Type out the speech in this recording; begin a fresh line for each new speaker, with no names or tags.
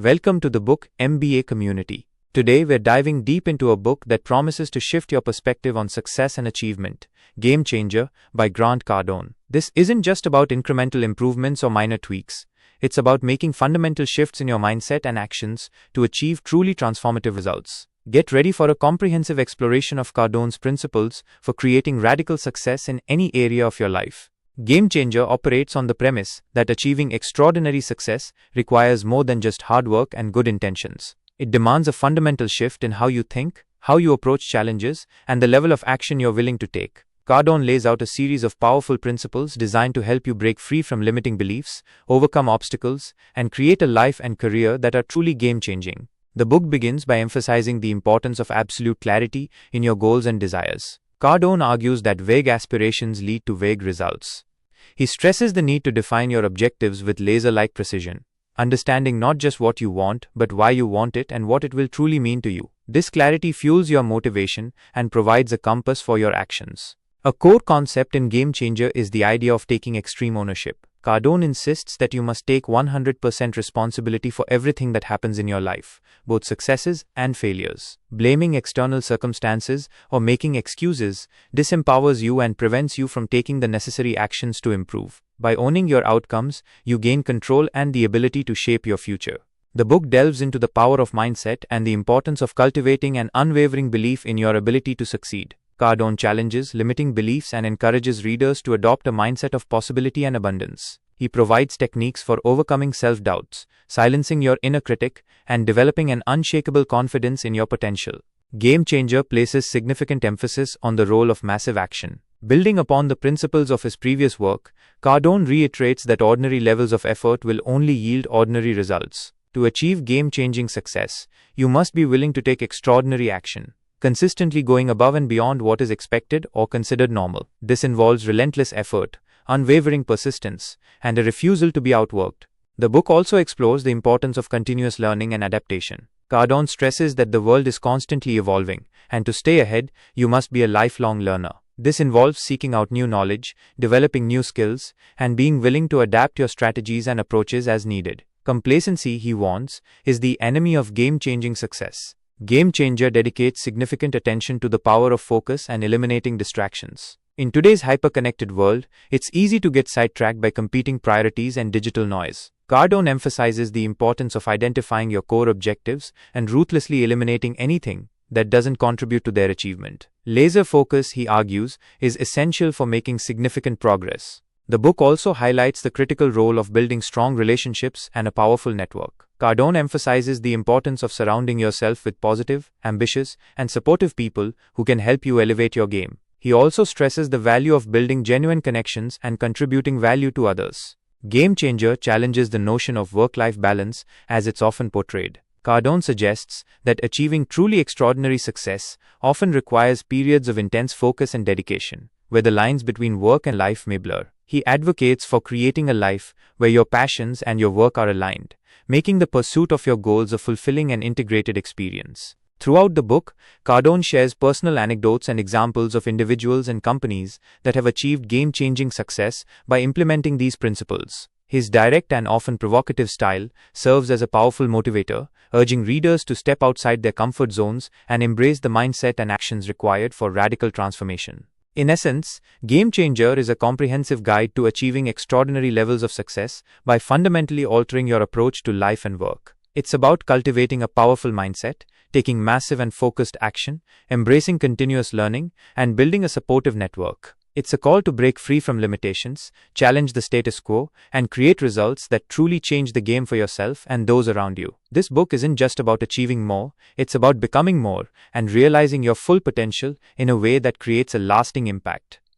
Welcome to the Book MBA community. Today we're diving deep into a book that promises to shift your perspective on success and achievement, Game Changer by Grant Cardone. This isn't just about incremental improvements or minor tweaks. It's about making fundamental shifts in your mindset and actions to achieve truly transformative results. Get ready for a comprehensive exploration of Cardone's principles for creating radical success in any area of your life. Game Changer operates on the premise that achieving extraordinary success requires more than just hard work and good intentions. It demands a fundamental shift in how you think, how you approach challenges, and the level of action you're willing to take. Cardone lays out a series of powerful principles designed to help you break free from limiting beliefs, overcome obstacles, and create a life and career that are truly game-changing. The book begins by emphasizing the importance of absolute clarity in your goals and desires. Cardone argues that vague aspirations lead to vague results. He stresses the need to define your objectives with laser-like precision, understanding not just what you want, but why you want it and what it will truly mean to you. This clarity fuels your motivation and provides a compass for your actions. A core concept in Game Changer is the idea of taking extreme ownership. Cardone insists that you must take 100% responsibility for everything that happens in your life, both successes and failures. Blaming external circumstances or making excuses disempowers you and prevents you from taking the necessary actions to improve. By owning your outcomes, you gain control and the ability to shape your future. The book delves into the power of mindset and the importance of cultivating an unwavering belief in your ability to succeed. Cardone challenges limiting beliefs and encourages readers to adopt a mindset of possibility and abundance. He provides techniques for overcoming self-doubts, silencing your inner critic, and developing an unshakable confidence in your potential. Game Changer places significant emphasis on the role of massive action. Building upon the principles of his previous work, Cardone reiterates that ordinary levels of effort will only yield ordinary results. To achieve game-changing success, you must be willing to take extraordinary action, consistently going above and beyond what is expected or considered normal. This involves relentless effort, unwavering persistence, and a refusal to be outworked. The book also explores the importance of continuous learning and adaptation. Cardone stresses that the world is constantly evolving, and to stay ahead, you must be a lifelong learner. This involves seeking out new knowledge, developing new skills, and being willing to adapt your strategies and approaches as needed. Complacency, he warns, is the enemy of game-changing success. Game Changer dedicates significant attention to the power of focus and eliminating distractions. In today's hyper-connected world, it's easy to get sidetracked by competing priorities and digital noise. Cardone emphasizes the importance of identifying your core objectives and ruthlessly eliminating anything that doesn't contribute to their achievement. Laser focus, he argues, is essential for making significant progress. The book also highlights the critical role of building strong relationships and a powerful network. Cardone emphasizes the importance of surrounding yourself with positive, ambitious, and supportive people who can help you elevate your game. He also stresses the value of building genuine connections and contributing value to others. Game Changer challenges the notion of work-life balance as it's often portrayed. Cardone suggests that achieving truly extraordinary success often requires periods of intense focus and dedication, where the lines between work and life may blur. He advocates for creating a life where your passions and your work are aligned, making the pursuit of your goals a fulfilling and integrated experience. Throughout the book, Cardone shares personal anecdotes and examples of individuals and companies that have achieved game-changing success by implementing these principles. His direct and often provocative style serves as a powerful motivator, urging readers to step outside their comfort zones and embrace the mindset and actions required for radical transformation. In essence, Game Changer is a comprehensive guide to achieving extraordinary levels of success by fundamentally altering your approach to life and work. It's about cultivating a powerful mindset, taking massive and focused action, embracing continuous learning, and building a supportive network. It's a call to break free from limitations, challenge the status quo, and create results that truly change the game for yourself and those around you. This book isn't just about achieving more, it's about becoming more and realizing your full potential in a way that creates a lasting impact.